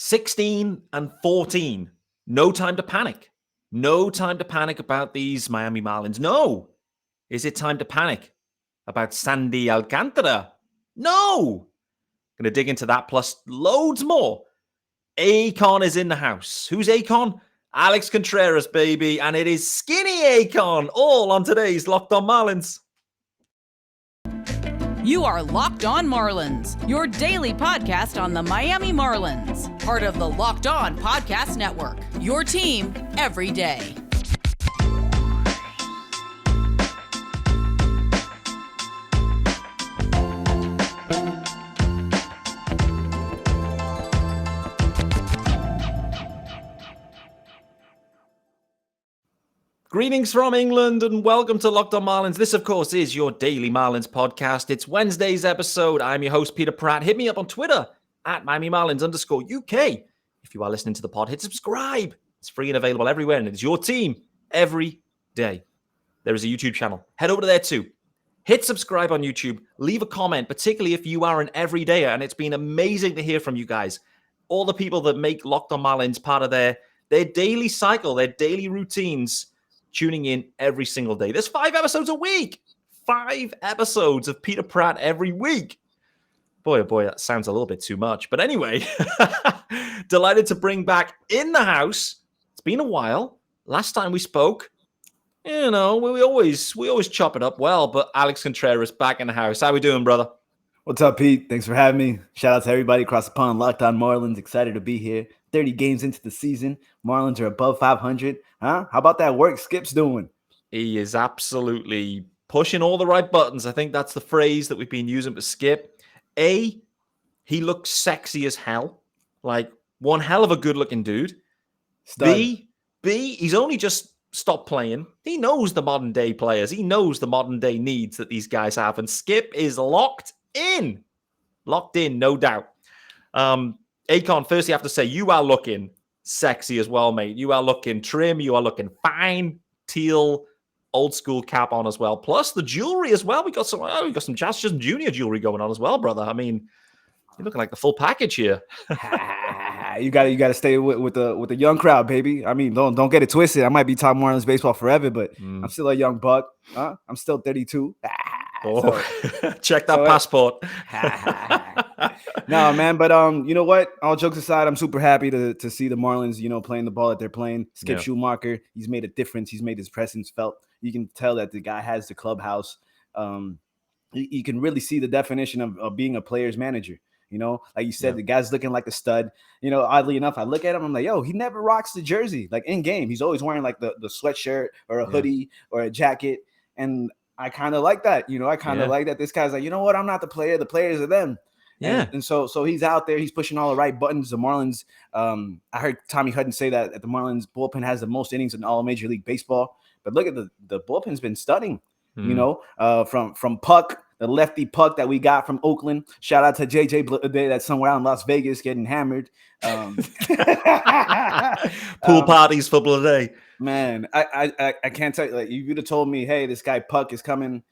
16-14. No time to panic. No time to panic about these Miami Marlins. No. Is it time to panic about Sandy Alcantara? No. Going to dig into that plus loads more. Akon is in the house. Who's Akon? Alex Contreras, baby. And it is Skinny Akon, all on today's Locked On Marlins. You are Locked On Marlins, your daily podcast on the Miami Marlins. Part of the Locked On Podcast Network, your team every day. Greetings from England and welcome to Locked On Marlins. This, of course, is your daily Marlins podcast. It's Wednesday's episode. I'm your host, Peter Pratt. Hit me up on Twitter at MiamiMarlins_UK. If you are listening to the pod, hit subscribe. It's free and available everywhere, and it's your team every day. There is a YouTube channel. Head over to there too. Hit subscribe on YouTube. Leave a comment, particularly if you are an everydayer, and it's been amazing to hear from you guys. All the people that make Locked On Marlins part of their daily cycle, their daily routines, tuning in every single day. There's 5 episodes a week. 5 episodes of Peter Pratt every week. Boy, oh boy, that sounds a little bit too much. But anyway, delighted to bring back in the house. It's been a while. Last time we spoke, you know, we always chop it up well. But Alex Contreras back in the house. How we doing, brother? What's up, Pete? Thanks for having me. Shout out to everybody across the pond. Locked On Marlins. Excited to be here. 30 games into the season. Marlins are above 500. Huh? How about that work Skip's doing? He is absolutely pushing all the right buttons. I think that's the phrase that we've been using for Skip. A, he looks sexy as hell. Like one hell of a good-looking dude. Stud. B, he's only just stopped playing. He knows the modern-day players. He knows the modern-day needs that these guys have. And Skip is locked in. Locked in, no doubt. Akon, first you have to say, you are looking sexy as well, mate. You are looking trim. You are looking fine. Teal, old school cap on as well. Plus the jewelry as well. We got some Jazz Junior jewelry going on as well, brother. I mean, you're looking like the full package here. You got to stay with the young crowd, baby. I mean, don't get it twisted. I might be top Marlins baseball forever, but I'm still a young buck. I'm still 32. Check that passport. No, man, but you know what? All jokes aside, I'm super happy to see the Marlins, you know, playing the ball that they're playing. Skip Schumacher, he's made a difference. He's made his presence felt. You can tell that the guy has the clubhouse. You can really see the definition of being a player's manager. You know, like you said, the guy's looking like a stud. You know, oddly enough, I look at him, I'm like, yo, he never rocks the jersey. Like in game, he's always wearing like the sweatshirt or a hoodie or a jacket. And I kind of like that. You know, I kind of like that. This guy's like, you know what? I'm not the player. The players are them. Yeah. And so he's out there. He's pushing all the right buttons. The Marlins, I heard Tommy Hutton say that the Marlins bullpen has the most innings in all Major League Baseball. But look at the bullpen's been stunning, you know, from Puck, the lefty Puck that we got from Oakland. Shout out to JJ that's somewhere out in Las Vegas getting hammered. Pool parties for Blade. Man, I can't tell you. Like, you would have told me, hey, this guy Puck is coming.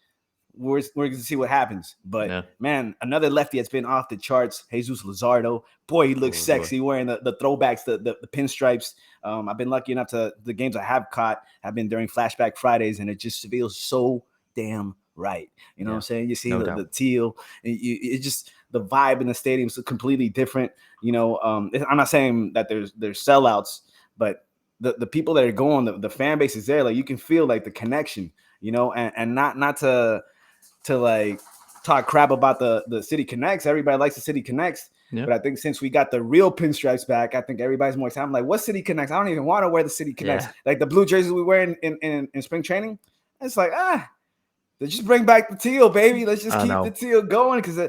We're going to see what happens. But, man, another lefty that's been off the charts, Jesus Luzardo. Boy, he looks sexy wearing the throwbacks, the pinstripes. I've been lucky enough the games I have caught have been during Flashback Fridays, and it just feels so damn right. You know what I'm saying? You see the teal. It just the vibe in the stadium is completely different. You know, I'm not saying that there's sellouts, but the people that are going, the fan base is there. Like you can feel like the connection, you know, and not to like talk crap about the City Connects. Everybody likes the City Connects. Yeah. But I think since we got the real pinstripes back, I think everybody's more excited. I'm like, what City Connects? I don't even want to wear the City Connects. Yeah. Like the blue jerseys we wear in spring training. It's like, let's just bring back the teal, baby. Let's just keep the teal going because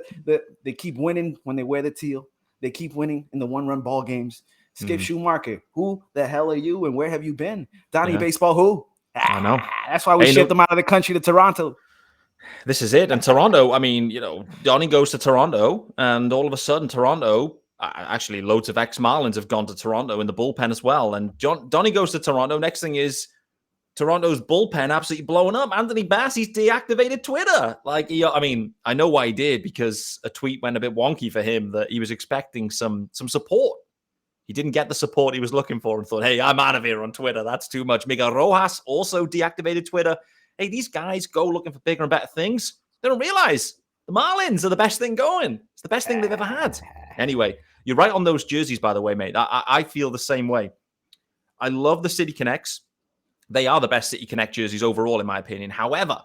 they keep winning when they wear the teal. They keep winning in the one-run ball games. Skip Schumacher, who the hell are you and where have you been? Donnie Baseball, who? I know. That's why we shipped them out of the country to Toronto. This is it. And Toronto, I mean, you know, Donnie goes to Toronto, and all of a sudden Toronto, actually loads of ex-Marlins have gone to Toronto in the bullpen as well. And Donnie goes to Toronto. Next thing is Toronto's bullpen absolutely blowing up. Anthony Bass, he's deactivated Twitter. Like, I mean, I know why he did, because a tweet went a bit wonky for him that he was expecting some support He didn't get the support he was looking for and thought, hey, I'm out of here on Twitter. That's too much. Miguel Rojas also deactivated Twitter. Hey, these guys go looking for bigger and better things. They don't realize the Marlins are the best thing going. It's the best thing they've ever had. Anyway, you're right on those jerseys, by the way, mate. I feel the same way. I love the City Connects. They are the best City Connect jerseys overall, in my opinion. However,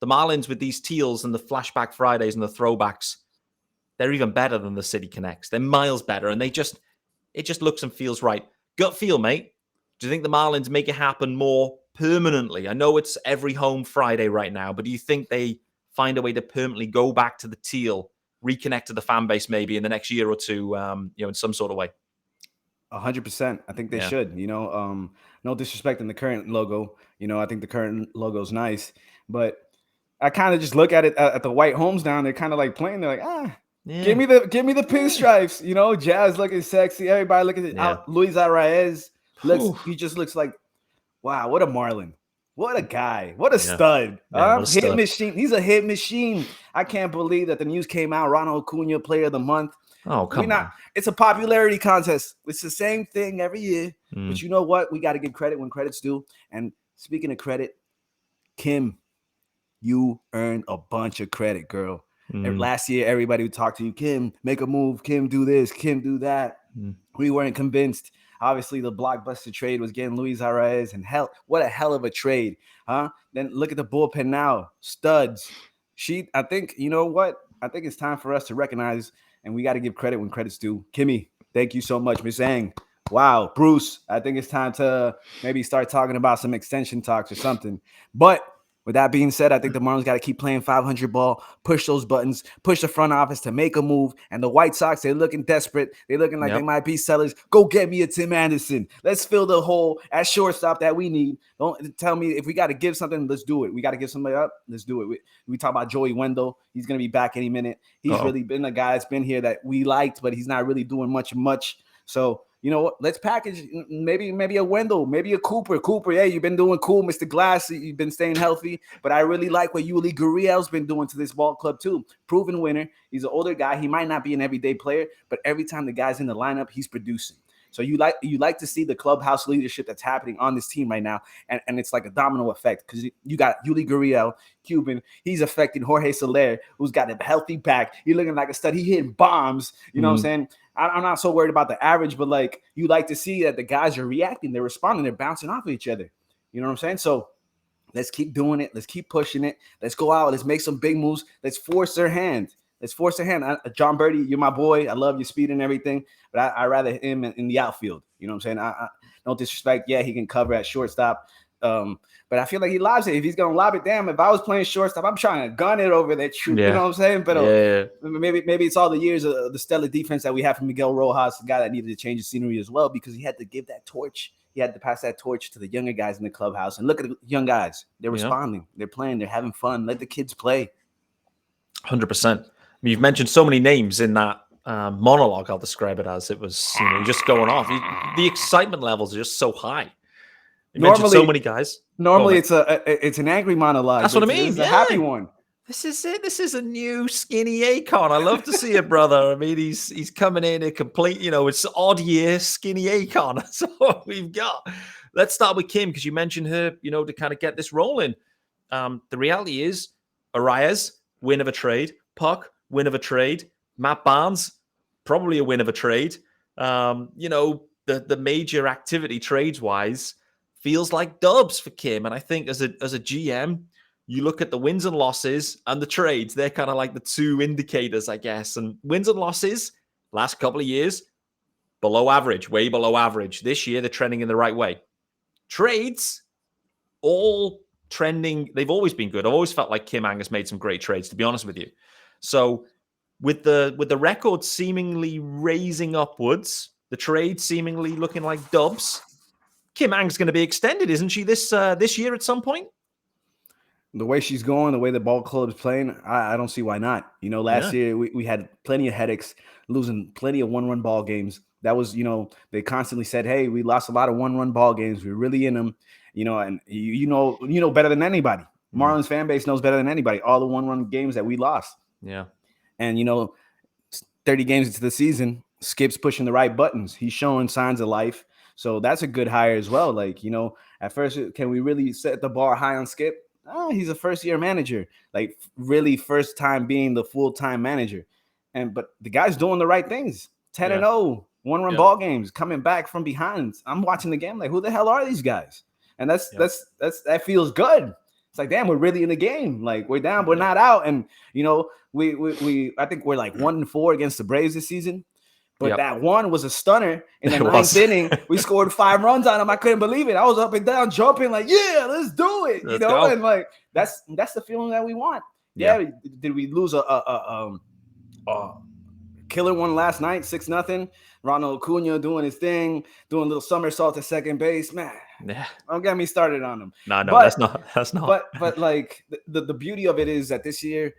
the Marlins with these teals and the Flashback Fridays and the throwbacks, they're even better than the City Connects. They're miles better, and it just looks and feels right. Gut feel, mate. Do you think the Marlins make it happen more permanently? I know it's every home Friday right now, but do you think they find a way to permanently go back to the teal, reconnect to the fan base maybe in the next year or two, in some sort of way? 100%. I think they should. No disrespect in the current logo. I think the current logo is nice, but I kind of just look at it at the white homes down. They're kind of like playing. They're like, give me the pinstripes. Jazz looking sexy. Everybody looking at Luis Arraez. He just looks like, wow, what a Marlin. What a guy. What a stud. Hit machine. He's a hit machine. I can't believe that the news came out. Ronald Acuna, Player of the Month. Oh, come on. It's a popularity contest. It's the same thing every year. But you know what? We got to give credit when credit's due. And speaking of credit, Kim, you earned a bunch of credit, girl. Last year, everybody would talk to you, Kim, make a move. Kim, do this. Kim, do that. We weren't convinced. Obviously, the blockbuster trade was getting Luis Arraez, and what a hell of a trade, huh? Then look at the bullpen now, studs. I think, you know what? I think it's time for us to recognize, and we got to give credit when credit's due. Kimmy, thank you so much, Miss Ang. Wow, Bruce, I think it's time to maybe start talking about some extension talks or something. But with that being said, I think the Marlins got to keep playing 500 ball, push those buttons, push the front office to make a move. And the White Sox, they're looking desperate. They're looking like they might be sellers. Go get me a Tim Anderson. Let's fill the hole at shortstop that we need. Don't tell me if we got to give something, let's do it. We got to give somebody up, let's do it. We talk about Joey Wendle. He's going to be back any minute. He's really been a guy that's been here that we liked, but he's not really doing much. So, you know what? Let's package maybe a Wendle, maybe a Cooper. Cooper, hey, you've been doing cool, Mr. Glass. You've been staying healthy. But I really like what Yuli Gurriel's been doing to this ball club too. Proven winner. He's an older guy. He might not be an everyday player, but every time the guy's in the lineup, he's producing. So you like to see the clubhouse leadership that's happening on this team right now, and it's like a domino effect because you got Yuli Gurriel, Cuban. He's affecting Jorge Soler, who's got a healthy back. He's looking like a stud. He hitting bombs. You know what I'm saying? I'm not so worried about the average, but like you like to see that the guys are reacting, they're responding, they're bouncing off of each other. You know what I'm saying? So let's keep doing it. Let's keep pushing it. Let's go out. Let's make some big moves. Let's force their hand. John Birdie, you're my boy. I love your speed and everything, but I rather him in the outfield. You know what I'm saying? I no disrespect. Yeah, he can cover at shortstop. But I feel like he lobs it. If he's gonna lob it, damn. If I was playing shortstop, I'm trying to gun it over that tree. You know what I'm saying? But maybe it's all the years of the stellar defense that we have from Miguel Rojas, the guy that needed to change the scenery as well, because he had to give that torch. He had to pass that torch to the younger guys in the clubhouse. And look at the young guys. They're responding. They're playing. They're having fun. Let the kids play. 100%. You've mentioned so many names in that monologue. I'll describe it as it was, just going off. The excitement levels are just so high. You mentioned so many guys. Normally, it's an angry monologue. That's what I mean. It's a happy one. This is it. This is a new skinny Akon. I love to see it, brother. I mean, he's coming in a complete. It's odd year skinny Akon. That's what we've got. Let's start with Kim because you mentioned her. To kind of get this rolling. The reality is, Arraez, win of a trade. Puck, win of a trade. Matt Barnes, probably a win of a trade. The major activity trades-wise feels like dubs for Kim. And I think as a GM, you look at the wins and losses and the trades, they're kind of like the two indicators, I guess. And wins and losses, last couple of years, below average, way below average. This year, they're trending in the right way. Trades, all trending. They've always been good. I've always felt like Kim Ang has made some great trades, to be honest with you. So with the record seemingly raising upwards, the trade seemingly looking like dubs, Kim Ang's going to be extended, isn't she, this year at some point? The way she's going, the way the ball club's playing, I don't see why not. Last year we had plenty of headaches, losing plenty of one-run ball games. That was, they constantly said, hey, we lost a lot of one-run ball games. We're really in them, and you know better than anybody. Marlins fan base knows better than anybody all the one-run games that we lost. Yeah. And, 30 games into the season, Skip's pushing the right buttons. He's showing signs of life. So that's a good hire as well. Like, at first, can we really set the bar high on Skip? He's a first-year manager, like really first time being the full-time manager. But the guy's doing the right things. 10-0, one-run ball games, coming back from behind. I'm watching the game like, who the hell are these guys? And that feels good. It's like, damn, we're really in the game. Like, we're down, we're not out. And we I think we're like 1-4 against the Braves this season. But that one was a stunner in the ninth inning. We scored 5 runs on him. I couldn't believe it. I was up and down jumping like, yeah, let's do it. Let's go. And like that's the feeling that we want. Yeah. Did we lose a killer one last night, 6-0? Ronald Acuna doing his thing, doing a little somersault at second base. Man, don't get me started on him. No, that's not. But like the beauty of it is that this year,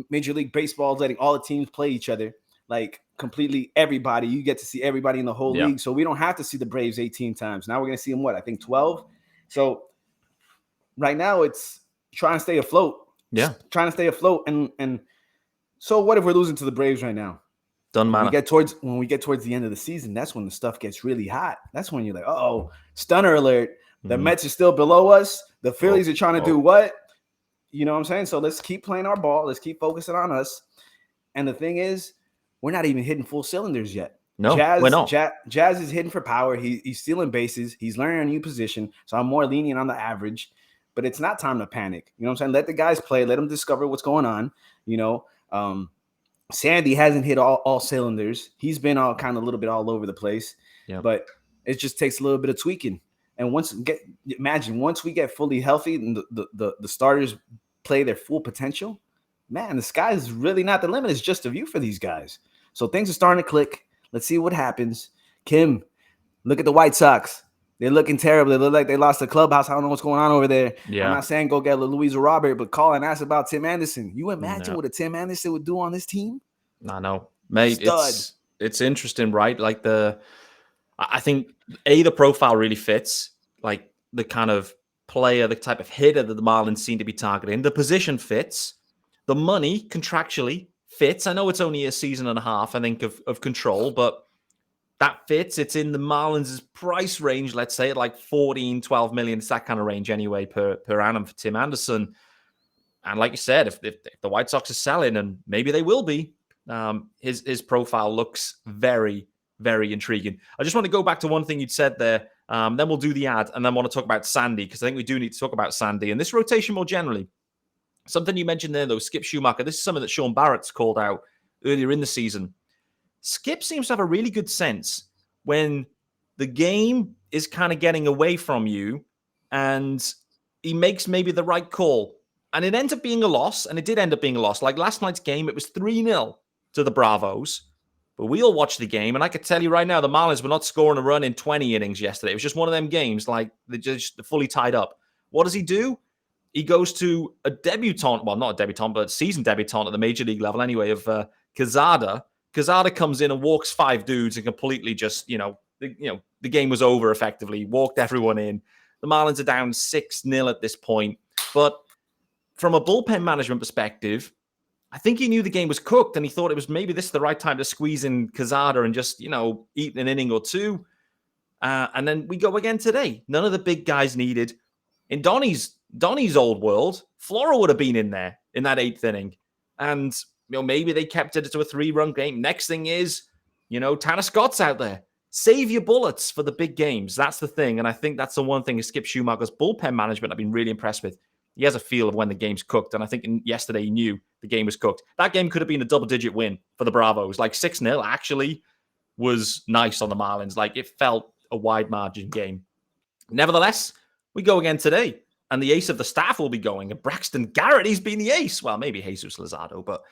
Major League Baseball is letting all the teams play each other. Like completely everybody. You get to see everybody in the whole league. So we don't have to see the Braves 18 times. Now we're going to see them, I think 12. So right now it's trying to stay afloat. Yeah. Trying to stay afloat. And so what if we're losing to the Braves right now? Doesn't matter. When we get towards the end of the season, that's when the stuff gets really hot. That's when you're like, stunner alert. The Mets are still below us. The Phillies are trying to do what? You know what I'm saying? So let's keep playing our ball. Let's keep focusing on us. And the thing is, we're not even hitting full cylinders yet. No, we're not. Jazz is hitting for power. He's stealing bases. He's learning a new position. So I'm more lenient on the average. But it's not time to panic. You know what I'm saying? Let the guys play. Let them discover what's going on. Sandy hasn't hit all cylinders. He's been a little bit all over the place. Yeah. But it just takes a little bit of tweaking. And once we get fully healthy and the starters play their full potential, man, the sky is really not the limit. It's just a view for these guys. So things are starting to click. Let's see what happens. Kim, look at the White Sox. They're looking terrible. They look like they lost the clubhouse. I don't know what's going on over there. Yeah. I'm not saying go get Luisa Robert, but call and ask about Tim Anderson. You imagine what a Tim Anderson would do on this team? I know. Mate, it's interesting, right? Like I think the profile really fits. Like the kind of player, the type of hitter that the Marlins seem to be targeting. The position fits. The money contractually fits. I know it's only a season and a half, I think, of control, but that fits. It's in the Marlins' price range, let's say, at like 14, 12 million. It's that kind of range anyway per annum for Tim Anderson. And like you said, if the White Sox are selling, and maybe they will be, his profile looks very, very intriguing. I just want to go back to one thing you'd said there. Then we'll do the ad, and then want to talk about Sandy, because I think we do need to talk about Sandy and this rotation more generally. Something you mentioned there, though, Skip Schumacher. This is something that Sean Barrett's called out earlier in the season. Skip seems to have a really good sense when the game is kind of getting away from you and he makes maybe the right call. And it ends up being a loss, and it did end up being a loss. Like last night's game, it was 3-0 to the Bravos. But we all watched the game, and I could tell you right now, the Marlins were not scoring a run in 20 innings yesterday. It was just one of them games, like they're just fully tied up. What does he do? He goes to a debutant, well, not a debutant, but a seasoned debutant at the major league level anyway, of Quezada. Quezada comes in and walks 5 dudes and completely just, the game was over effectively, walked everyone in. The Marlins are down 6-0 at this point. But from a bullpen management perspective, I think he knew the game was cooked, and he thought it was maybe this is the right time to squeeze in Quezada and just, eat an inning or two. And then we go again today. None of the big guys needed. In Donnie's old world, Flora would have been in there in that 8th inning. And, maybe they kept it to a 3-run game. Next thing is, Tanner Scott's out there. Save your bullets for the big games. That's the thing. And I think that's the one thing is Skip Schumacher's bullpen management I've been really impressed with. He has a feel of when the game's cooked. And I think yesterday he knew the game was cooked. That game could have been a double-digit win for the Bravos. Like 6-0 actually was nice on the Marlins. Like it felt a wide margin game. Nevertheless, we go again today. And the ace of the staff will be going. And Braxton Garrett, he's been the ace. Well, maybe Jesus Luzardo. But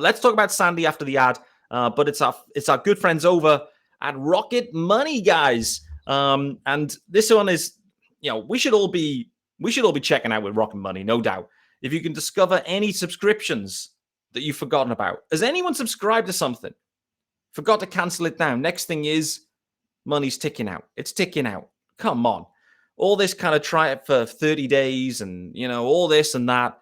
let's talk about Sandy after the ad. But it's our good friends over at RocketMoney, guys. And this one is, we should all be checking out with RocketMoney, no doubt. If you can discover any subscriptions that you've forgotten about. Has anyone subscribed to something? Forgot to cancel it down. Next thing is money's ticking out. It's ticking out. Come on. All this kind of try it for 30 days and, all this and that.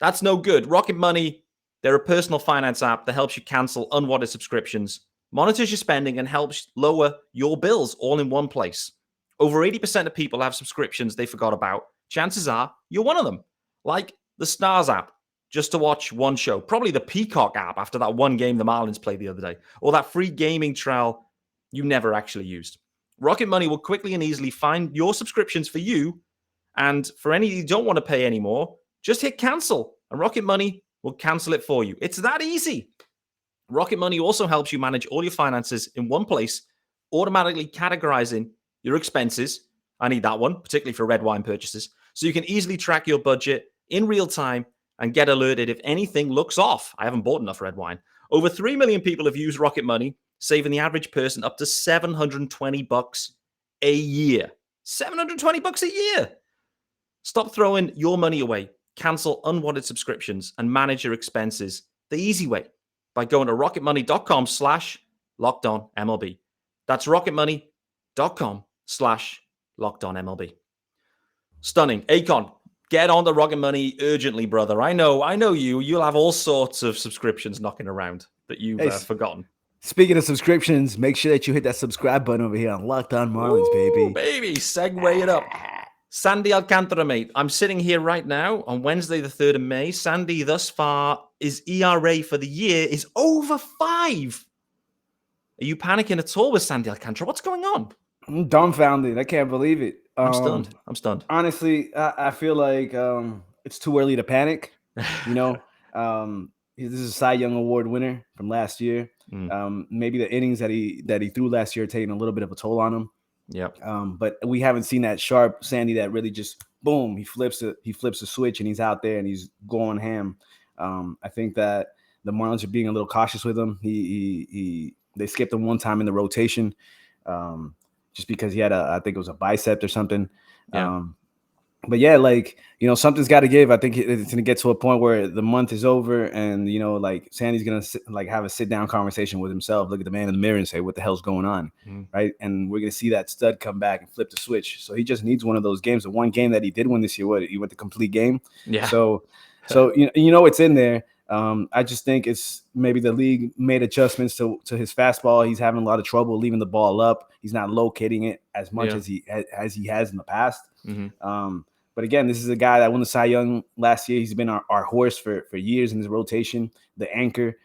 That's no good. RocketMoney, they're a personal finance app that helps you cancel unwanted subscriptions monitors your spending, and helps lower your bills all in one place. Over 80% of people have subscriptions they forgot about. Chances are you're one of them. Like the Stars app, just to watch one show. Probably the Peacock app after that one game the Marlins played the other day. Or that free gaming trial you never actually used. Rocket Money will quickly and easily find your subscriptions for you. And for any you don't want to pay anymore, just hit cancel. And Rocket Money will cancel it for you. It's that easy. Rocket Money also helps you manage all your finances in one place, automatically categorizing your expenses. I need that one, particularly for red wine purchases. So you can easily track your budget in real time and get alerted if anything looks off. I haven't bought enough red wine. Over 3 million people have used Rocket Money, saving the average person up to $720 a year. $720 a year. Stop throwing your money away. Cancel unwanted subscriptions and manage your expenses the easy way by going to rocketmoney.com/LockedOnMLB. That's rocketmoney.com/LockedOnMLB. Stunning. Akon, get on the Rocket Money urgently, brother. I know you. You'll have all sorts of subscriptions knocking around that you've forgotten. Speaking of subscriptions, make sure that you hit that subscribe button over here on Locked On Marlins, baby. Baby, segue it up. Sandy Alcantara, mate. I'm sitting here right now on Wednesday, the 3rd of May. Sandy, thus far, his ERA for the year is over 5. Are you panicking at all with Sandy Alcantara? What's going on? I'm dumbfounded. I can't believe it. I'm stunned. Honestly, I feel like it's too early to panic. You know, this is a Cy Young Award winner from last year. Maybe the innings that he threw last year are taking a little bit of a toll on him. Yep. But we haven't seen that sharp Sandy that really just boom, he flips a switch and he's out there and he's going ham. I think that the Marlins are being a little cautious with him. They skipped him one time in the rotation, just because he had I think it was a bicep or something. Yeah. But yeah, like, you know, something's got to give. I think it's going to get to a point where the month is over and, you know, like Sandy's going to have a sit down conversation with himself, look at the man in the mirror and say, what the hell's going on? Right. And we're going to see that stud come back and flip the switch. So he just needs one of those games. The one game that he did win this year, he went the complete game. Yeah. So you know, it's in there. I just think it's maybe the league made adjustments to his fastball. He's having a lot of trouble leaving the ball up. He's not locating it as much as he has in the past. But again, this is a guy that won the Cy Young last year. He's been our horse for years in his rotation, the anchor.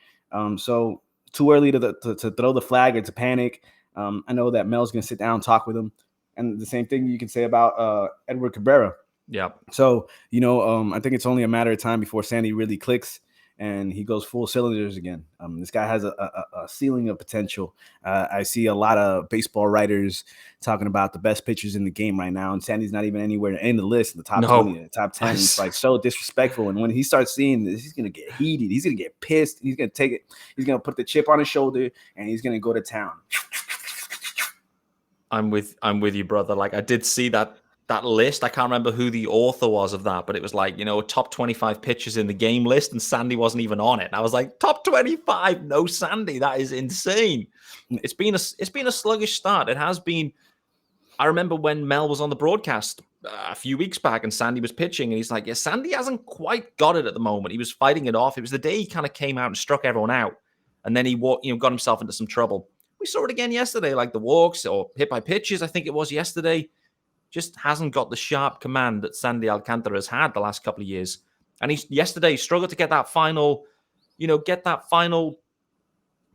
So too early to throw the flag or to panic. I know that Mel's going to sit down and talk with him. And the same thing you can say about Edward Cabrera. Yeah. So, you know, I think it's only a matter of time before Sandy really clicks and he goes full cylinders again. This guy has a ceiling of potential. I see a lot of baseball writers talking about the best pitchers in the game right now, and Sandy's not even anywhere in the list, in the top 20, the top 10. It's like so disrespectful. And when he starts seeing this, he's going to get heated. He's going to get pissed. He's going to take it. He's going to put the chip on his shoulder, and he's going to go to town. I'm with you, brother. Like, I did see that list. I can't remember who the author was of that, but it was like, you know, top 25 pitchers in the game list, and Sandy wasn't even on it. And I was like, top 25, no Sandy. That is insane. It's been a sluggish start. It has been. I remember when Mel was on the broadcast a few weeks back and Sandy was pitching, and he's like, yeah, Sandy hasn't quite got it at the moment. He was fighting it off. It was the day he kind of came out and struck everyone out, and then he got himself into some trouble. We saw it again yesterday, like the walks or hit by pitches, I think it was yesterday. Just hasn't got the sharp command that Sandy Alcantara has had the last couple of years. And he yesterday struggled to get that final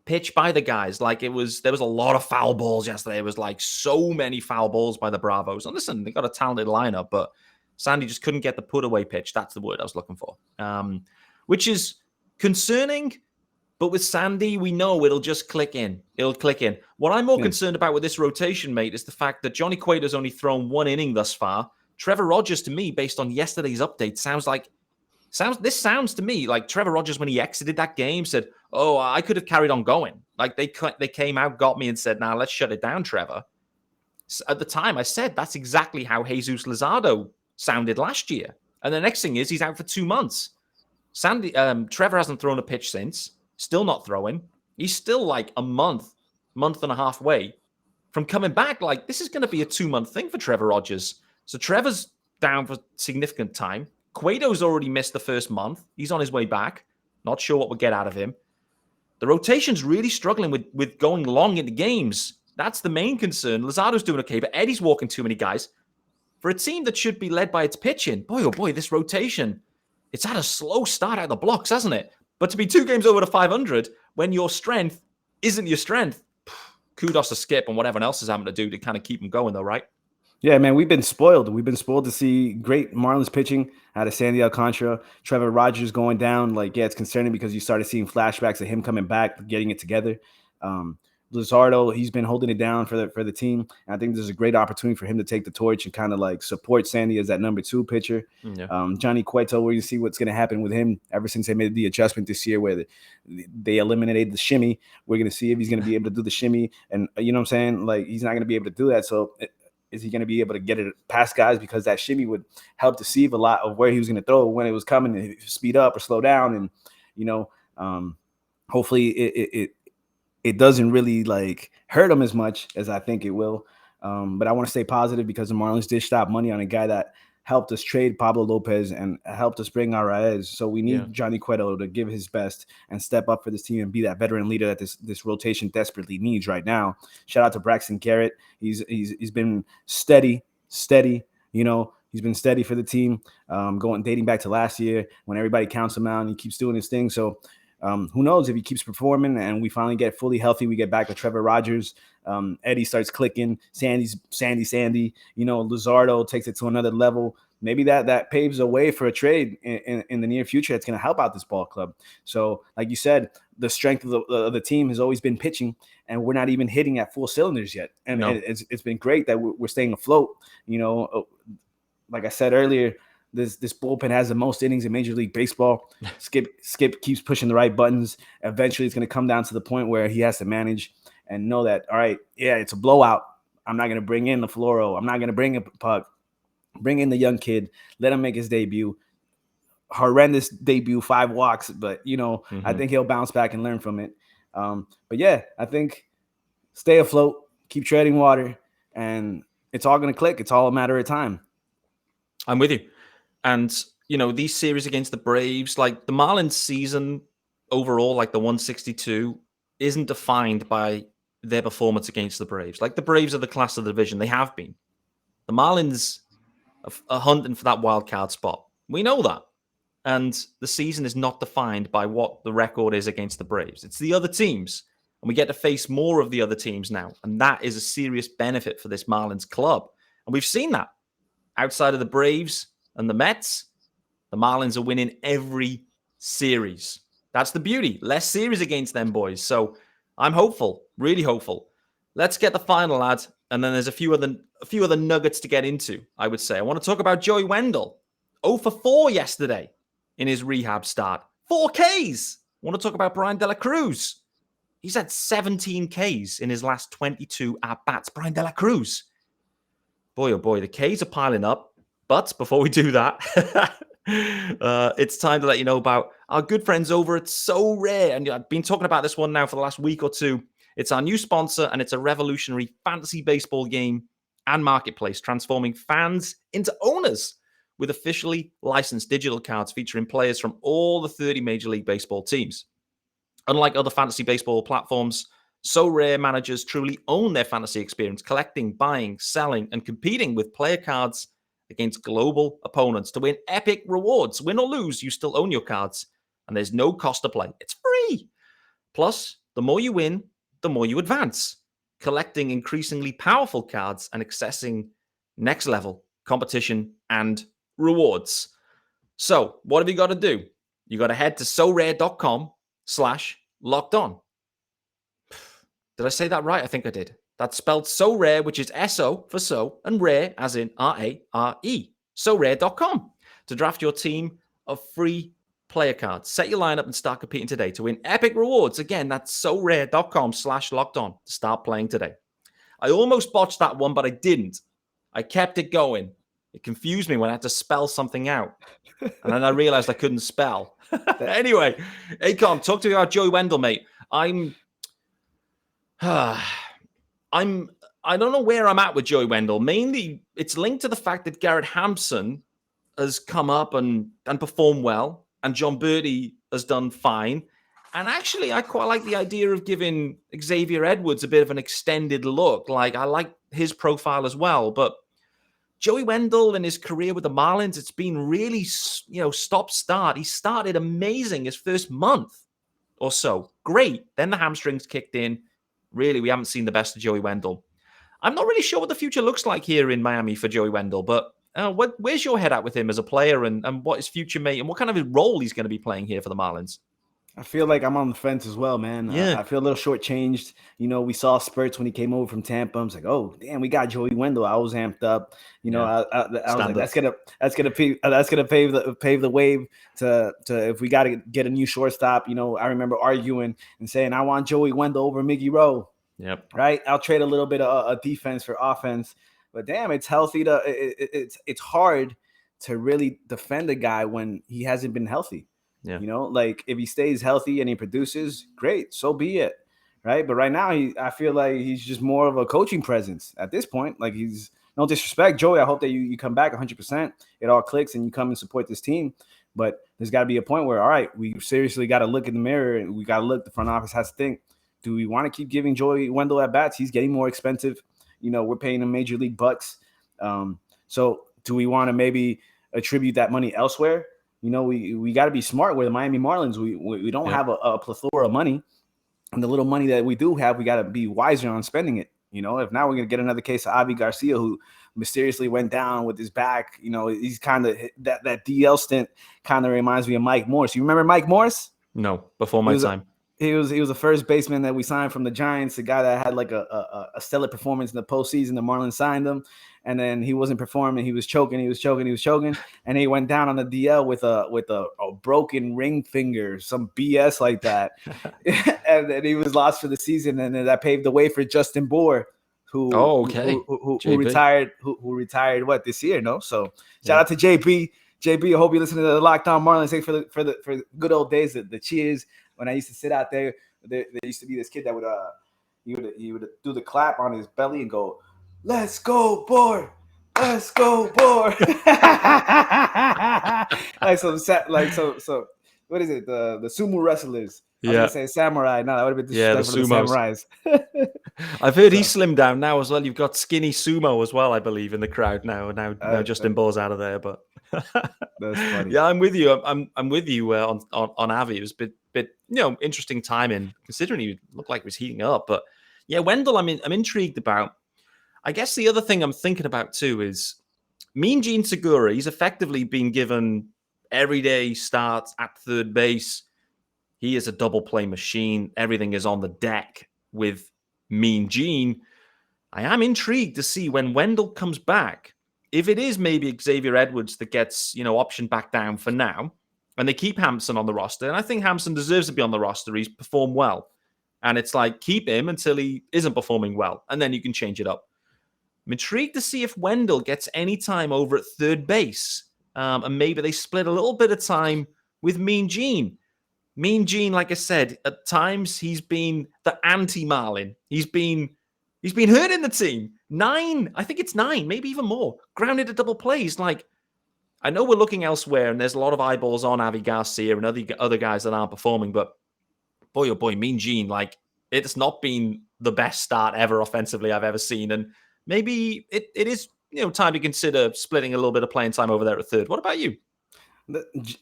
pitch by the guys. Like there was a lot of foul balls yesterday. It was like so many foul balls by the Bravos. And listen, they got a talented lineup, but Sandy just couldn't get the put away pitch. That's the word I was looking for. Which is concerning. But with Sandy, we know it'll just click in. It'll click in. What I'm more concerned about with this rotation, mate, is the fact that Johnny Cueto's only thrown one inning thus far. Trevor Rogers, to me, based on yesterday's update, sounds to me like Trevor Rogers, when he exited that game, said, oh, I could have carried on going. Like they came out, got me and said, nah, let's shut it down, Trevor. So at the time, I said that's exactly how Jesus Luzardo sounded last year. And the next thing is he's out for 2 months. Trevor hasn't thrown a pitch since. Still not throwing. He's still like a month and a half away from coming back. Like, this is going to be a 2-month thing for Trevor Rogers. So Trevor's down for significant time. Cueto's already missed the first month. He's on his way back. Not sure what we'll get out of him. The rotation's really struggling with going long into games. That's the main concern. Luzardo's doing okay, but Eddie's walking too many guys. For a team that should be led by its pitching, boy, oh boy, this rotation, it's had a slow start out of the blocks, hasn't it? But to be 2 games over to 500 when your strength isn't your strength, kudos to Skip and whatever else is having to do to kind of keep them going, though, right? Yeah, man, we've been spoiled. We've been spoiled to see great Marlins pitching out of Sandy Alcantara. Trevor Rogers going down. Like, yeah, it's concerning because you started seeing flashbacks of him coming back, getting it together. Luzardo, he's been holding it down for the team. And I think there's a great opportunity for him to take the torch and kind of like support Sandy as that number 2 pitcher. Yeah. Johnny Cueto, we're going to see what's going to happen with him ever since they made the adjustment this year where they eliminated the shimmy. We're going to see if he's going to be able to do the shimmy. And you know what I'm saying? Like, he's not going to be able to do that. So is he going to be able to get it past guys? Because that shimmy would help deceive a lot of where he was going to throw when it was coming to speed up or slow down. And, you know, hopefully it doesn't really like hurt him as much as I think it will. But I want to stay positive because the Marlins dished out money on a guy that helped us trade Pablo Lopez and helped us bring Arraez. So we need Johnny Cueto to give his best and step up for this team and be that veteran leader that this rotation desperately needs right now. Shout out to Braxton Garrett. He's been steady. You know, he's been steady for the team, dating back to last year when everybody counts him out and he keeps doing his thing. So who knows if he keeps performing and we finally get fully healthy, we get back with Trevor Rogers. Eddie starts clicking. Sandy. You know, Luzardo takes it to another level. Maybe that paves a way for a trade in the near future that's going to help out this ball club. So, like you said, the strength of the team has always been pitching, and we're not even hitting at full cylinders yet. And it's been great that we're staying afloat. You know, like I said earlier, this bullpen has the most innings in Major League Baseball. Skip keeps pushing the right buttons. Eventually, it's going to come down to the point where he has to manage and know that, all right, yeah, it's a blowout. I'm not going to bring in the Floro. I'm not going to bring a Puck. Bring in the young kid. Let him make his debut. Horrendous debut, 5 walks, but, you know, I think he'll bounce back and learn from it. But, yeah, I think stay afloat, keep treading water, and it's all going to click. It's all a matter of time. I'm with you. And, you know, these series against the Braves, like the Marlins season overall, like the 162, isn't defined by their performance against the Braves. Like the Braves are the class of the division. They have been. The Marlins are hunting for that wild card spot. We know that. And the season is not defined by what the record is against the Braves. It's the other teams. And we get to face more of the other teams now. And that is a serious benefit for this Marlins club. And we've seen that. Outside of the Braves and the Mets, the Marlins are winning every series. That's the beauty. Less series against them boys. So I'm hopeful, really hopeful. Let's get the final, lads. And then there's a few other nuggets to get into, I would say. I want to talk about Joey Wendle. 0 for 4 yesterday in his rehab start. 4 Ks. I want to talk about Brian De La Cruz. He's had 17 Ks in his last 22 at-bats. Brian De La Cruz. Boy, oh boy, the Ks are piling up. But before we do that, it's time to let you know about our good friends over at Sorare. And I've been talking about this one now for the last week or two. It's our new sponsor, and it's a revolutionary fantasy baseball game and marketplace, transforming fans into owners with officially licensed digital cards featuring players from all the 30 Major League Baseball teams. Unlike other fantasy baseball platforms, Sorare managers truly own their fantasy experience, collecting, buying, selling, and competing with player cards against global opponents to win epic rewards. Win or lose, you still own your cards, and there's no cost to play. It's free. Plus, the more you win, the more you advance, collecting increasingly powerful cards and accessing next level competition and rewards. So, what have you got to do? You got to head to sorare.com/lockedon. Did I say that right? I think I did. That's spelled Sorare, which is S-O for so, and rare as in R-A-R-E. Sorare.com to draft your team of free player cards. Set your lineup and start competing today to win epic rewards. Again, that's sorare.com/lockedon to start playing today. I almost botched that one, but I didn't. I kept it going. It confused me when I had to spell something out. And then I realized I couldn't spell. Anyway, Akon, talk to me about Joey Wendle, mate. I don't know where I'm at with Joey Wendle. Mainly, it's linked to the fact that Garrett Hampson has come up and performed well, and John Bertie has done fine. And actually, I quite like the idea of giving Xavier Edwards a bit of an extended look. Like, I like his profile as well. But Joey Wendle in his career with the Marlins, it's been really, stop-start. He started amazing his first month or so. Great. Then the hamstrings kicked in. Really, we haven't seen the best of Joey Wendle. I'm not really sure what the future looks like here in Miami for Joey Wendle, but where's your head at with him as a player and what his future may and what kind of role he's going to be playing here for the Marlins? I feel like I'm on the fence as well, man. Yeah. I feel a little shortchanged. We saw spurts when he came over from Tampa. I was like, oh damn, we got Joey Wendle. I was amped up. I was like, that's gonna pave the way to if we got to get a new shortstop. I remember arguing and saying I want Joey Wendle over Miggy Rowe. Yep. Right. I'll trade a little bit of a defense for offense, but damn, it's healthy it's hard to really defend a guy when he hasn't been healthy. Yeah. Like if he stays healthy and he produces, great, so be it. Right. But right now, I feel like he's just more of a coaching presence at this point. Like he's no disrespect, Joey. I hope that you come back 100%. It all clicks and you come and support this team. But there's got to be a point where, all right, we seriously got to look in the mirror and we got to look. The front office has to think, do we want to keep giving Joey Wendle at bats? He's getting more expensive. We're paying him major league bucks. So do we want to maybe attribute that money elsewhere? We got to be smart. We're the Miami Marlins. We don't have a plethora of money, and the little money that we do have, we got to be wiser on spending it. If now we're gonna get another case of Avi Garcia, who mysteriously went down with his back. He's kind of that DL stint. Kind of reminds me of Mike Morse. You remember Mike Morse? No, before my time. He was the first baseman that we signed from the Giants, the guy that had like a stellar performance in the postseason. The Marlins signed him, and then he wasn't performing. He was choking, and he went down on the DL with a broken ring finger, some BS like that, and then he was lost for the season. And then that paved the way for Justin Bour, who retired this year? No, so shout out to JB. JB, I hope you listen to the Locked On Marlins. Thanks for the good old days, the cheers. When I used to sit out there, there used to be this kid that would he would do the clap on his belly and go, "Let's go, Bour! Let's go, Bour!" So what is it? The sumo wrestlers. I was gonna say samurai. No, that would have been the samurais. I've heard he slimmed down now as well. You've got skinny sumo as well, I believe, in the crowd now. Now Justin Bour's out of there, but that's funny. Yeah, I'm with you. I'm with you on Avi. It was a bit interesting timing considering he looked like he was heating up. But yeah, Wendle, I'm intrigued about. I guess the other thing I'm thinking about too is Mean Gene Segura. He's effectively been given everyday starts at third base. He is a double play machine. Everything is on the deck with Mean Gene. I am intrigued to see when Wendle comes back, if it is maybe Xavier Edwards that gets, optioned back down for now, and they keep Hampson on the roster. And I think Hampson deserves to be on the roster. He's performed well. And it's like, keep him until he isn't performing well. And then you can change it up. I'm intrigued to see if Wendle gets any time over at third base. And maybe they split a little bit of time with Mean Gene. Mean Gene, like I said, at times he's been the anti-Marlin. He's been hurting the team. 9, I think it's 9, maybe even more. Grounded to double plays. Like, I know we're looking elsewhere, and there's a lot of eyeballs on Avi Garcia and other guys that aren't performing, but boy, oh boy, Mean Gene, like, it's not been the best start ever offensively I've ever seen, and maybe it is time to consider splitting a little bit of playing time over there at third. What about you?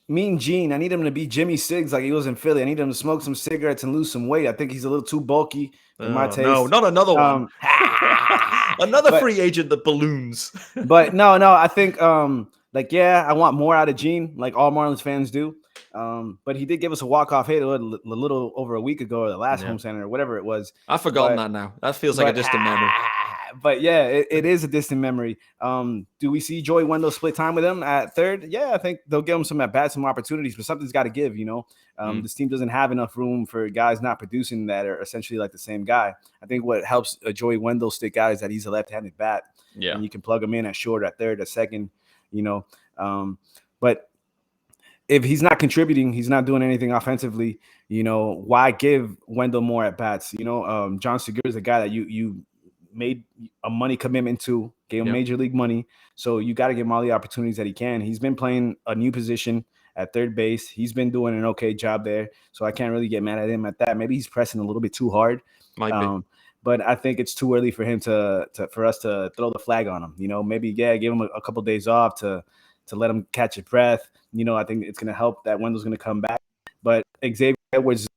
Mean Gene, I need him to be Jimmy Siggs like he was in Philly. I need him to smoke some cigarettes and lose some weight. I think he's a little too bulky in my taste. No, not another one. Another free agent that balloons. But no, I think I want more out of Gene, like all Marlins fans do. But he did give us a walk-off hit a little over a week ago, or the last homestand or whatever it was. I've forgotten that now. That feels like a distant memory. But yeah, it is a distant memory. Do we see Joey Wendle split time with him at third? Yeah, I think they'll give him some at-bats, some opportunities, but something's got to give, This team doesn't have enough room for guys not producing that are essentially like the same guy. I think what helps Joey Wendle stick out is that he's a left-handed bat. Yeah. And you can plug him in at short, at third, at second, But if he's not contributing, he's not doing anything offensively, why give Wendle more at-bats? John Segura is a guy that you made a money commitment to, gave him major league money. So you got to give him all the opportunities that he can. He's been playing a new position at third base. He's been doing an okay job there, so I can't really get mad at him at that. Maybe he's pressing a little bit too hard. Might be. But I think it's too early for him for us to throw the flag on him. Maybe give him a couple of days off to let him catch his breath. I think it's going to help that Wendle's going to come back. But Xavier Edwards,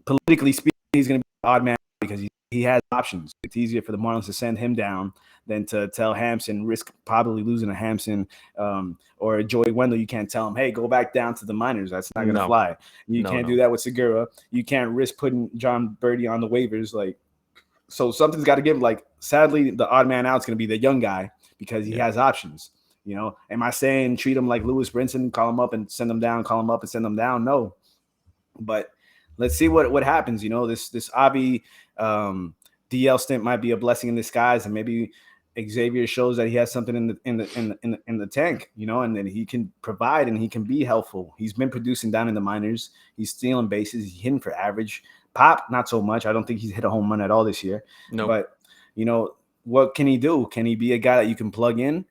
politically speaking, he's going to be an odd man because he has options. It's easier for the Marlins to send him down than to tell Hampson, risk probably losing a Hampson or Joey Wendle. You can't tell him, hey, go back down to the minors. That's not going to fly. You can't do that with Segura. You can't risk putting John Birdie on the waivers. So something's got to give. Sadly, the odd man out is going to be the young guy because he has options. Am I saying treat him like Lewis Brinson, call him up and send him down, call him up and send him down? No. But let's see what happens. This Avi DL stint might be a blessing in disguise, and maybe Xavier shows that he has something in the tank, and then he can provide and he can be helpful. He's been producing down in the minors. He's stealing bases. He's hitting for average. Pop, not so much. I don't think he's hit a home run at all this year. No. But, what can he do? Can he be a guy that you can plug in?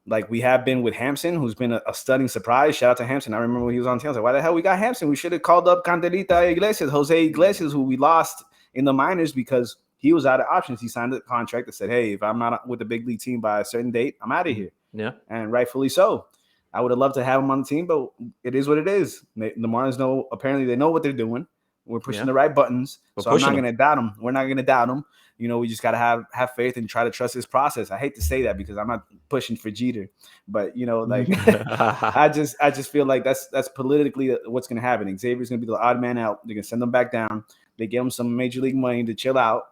Like we have been with Hampson, who's been a stunning surprise. Shout out to Hampson. I remember when he was on the team, I was like, why the hell we got Hampson? We should have called up Jose Iglesias, who we lost in the minors because he was out of options. He signed a contract that said, hey, if I'm not with the big league team by a certain date, I'm out of here. Yeah. And rightfully so. I would have loved to have him on the team, but it is what it is. The Marlins apparently they know what they're doing. We're pushing the right buttons. So I'm not going to doubt them. We're not going to doubt them. We just got to have faith and try to trust this process. I hate to say that because I'm not pushing for Jeter, but I just feel like that's politically what's going to happen. Xavier's going to be the odd man out. They're going to send him back down. They give him some major league money to chill out,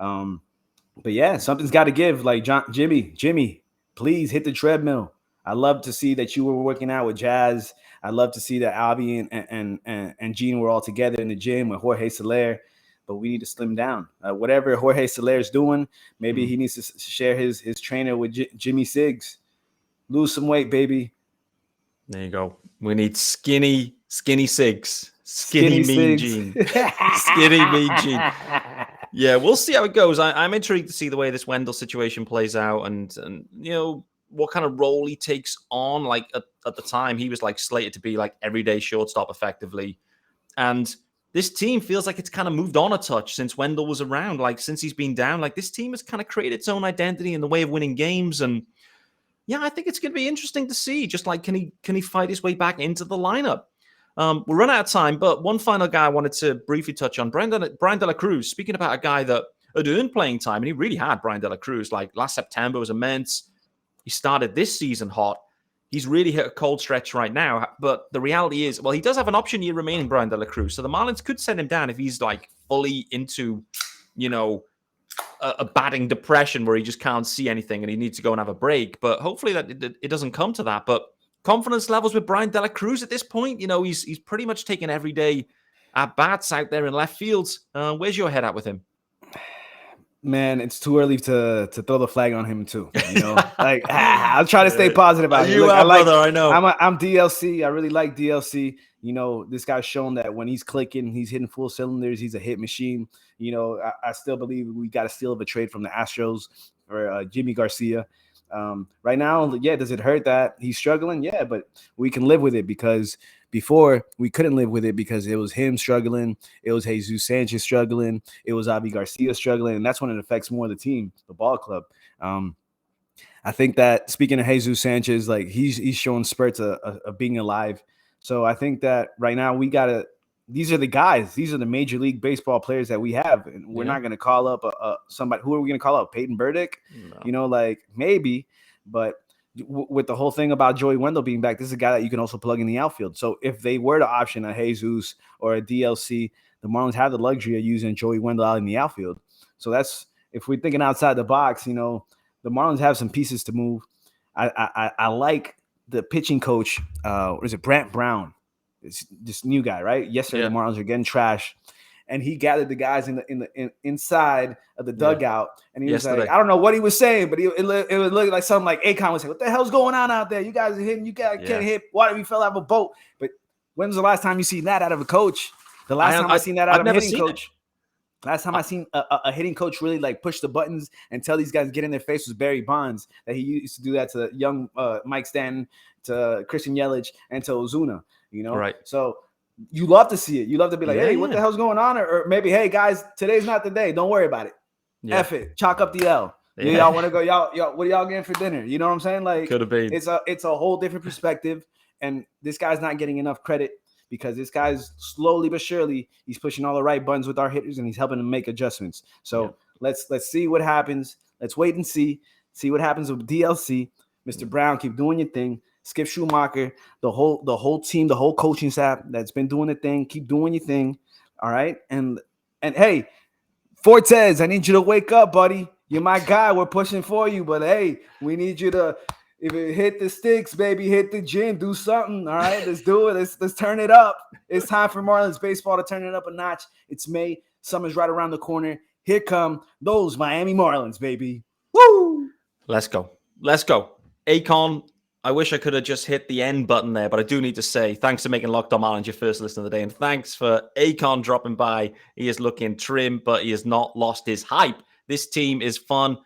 but yeah, something's got to give. Like Jimmy, please hit the treadmill. I love to see that you were working out with Jazz. I love to see that Albie and Gene were all together in the gym with Jorge Soler. But we need to slim down. Whatever Jorge Soler is doing, maybe he needs to share his trainer with Jimmy Siggs. Lose some weight, baby. There you go. We need skinny Siggs. Skinny mean Gene. Skinny mean Gene. Yeah, we'll see how it goes. I'm intrigued to see the way this Wendle situation plays out and what kind of role he takes on. Like at the time, he was slated to be everyday shortstop effectively. And this team feels like it's kind of moved on a touch since Wendle was around. Since he's been down, this team has kind of created its own identity in the way of winning games. And yeah, I think it's going to be interesting to see. Just can he fight his way back into the lineup? We'll run out of time, but one final guy I wanted to briefly touch on, Brian De La Cruz. Speaking about a guy that had earned playing time, and he really had. Brian De La Cruz, last September was immense. He started this season hot. He's really hit a cold stretch right now, but the reality is, he does have an option year remaining, Brian De La Cruz. So the Marlins could send him down if he's fully into, a batting depression where he just can't see anything and he needs to go and have a break. But hopefully that it doesn't come to that. But confidence levels with Brian De La Cruz at this point, he's pretty much taken every day at bats out there in left field. Where's your head at with him? Man, it's too early to throw the flag on him too. I'll try to stay positive about it. Brother, I know. I'm DLC. I really like DLC. This guy's shown that when he's clicking, he's hitting full cylinders. He's a hit machine. I still believe we got a steal of a trade from the Astros for Jimmy Garcia. Right now, does it hurt that he's struggling? Yeah, but we can live with it because before we couldn't live with it because it was him struggling. It was Jesus Sanchez struggling. It was Avi Garcia struggling. And that's when it affects more the team, the ball club. I think that speaking of Jesus Sanchez, he's showing spurts of being alive. So I think that right now these are the guys. These are the Major League Baseball players that we have. And we're not going to call up somebody. Who are we going to call up? Peyton Burdick? No. Maybe. But with the whole thing about Joey Wendle being back, this is a guy that you can also plug in the outfield. So if they were to option a Jesus or a DLC, the Marlins have the luxury of using Joey Wendle out in the outfield. So that's if we're thinking outside the box, the Marlins have some pieces to move. I like the pitching coach. What is it? Brant Brown. It's this new guy, right? Yesterday, the Marlins are getting trashed. And he gathered the guys in the inside of the dugout, and he was like, I don't know what he was saying, but it would look like something like Akon was saying, "What the hell's going on out there? You guys are hitting, you guys can't hit. Why did we fell out of a boat?" But when's the last time you seen that out of a coach? The last time I seen that out of a hitting coach. Last time I seen a hitting coach really like push the buttons and tell these guys get in their face was Barry Bonds. That he used to do that to young Mike Stanton, to Christian Yelich, and to Ozuna. Right. So you love to see it. You love to be like, hey, what the hell's going on? Or maybe, hey guys, today's not the day. Don't worry about it. Yeah. F it. Chalk up the L. Yeah. Y'all want to go? Y'all, what are y'all getting for dinner? You know what I'm saying? Like, could have been. It's a whole different perspective, and this guy's not getting enough credit. Because this guy's slowly but surely, he's pushing all the right buttons with our hitters, and he's helping them make adjustments. So let's see what happens. Let's wait and see what happens with DLC. Mr. Brown, keep doing your thing. Skip Schumacher, the whole team, the whole coaching staff that's been doing the thing. Keep doing your thing. All right. And hey, Fortes, I need you to wake up, buddy. You're my guy. We're pushing for you, but hey, we need you to. If it hit the sticks, baby, hit the gym, do something. All right, let's do it. Let's turn it up. It's time for Marlins baseball to turn it up a notch. It's May. Summer's right around the corner. Here come those Miami Marlins, baby. Woo! Let's go. Akon, I wish I could have just hit the end button there, but I do need to say thanks for making Locked On Marlins your first listen of the day, and thanks for Akon dropping by. He is looking trim, but he has not lost his hype. This team is fun.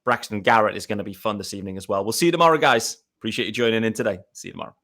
Braxton Garrett is going to be fun this evening as well. We'll see you tomorrow, guys. Appreciate you joining in today. See you tomorrow.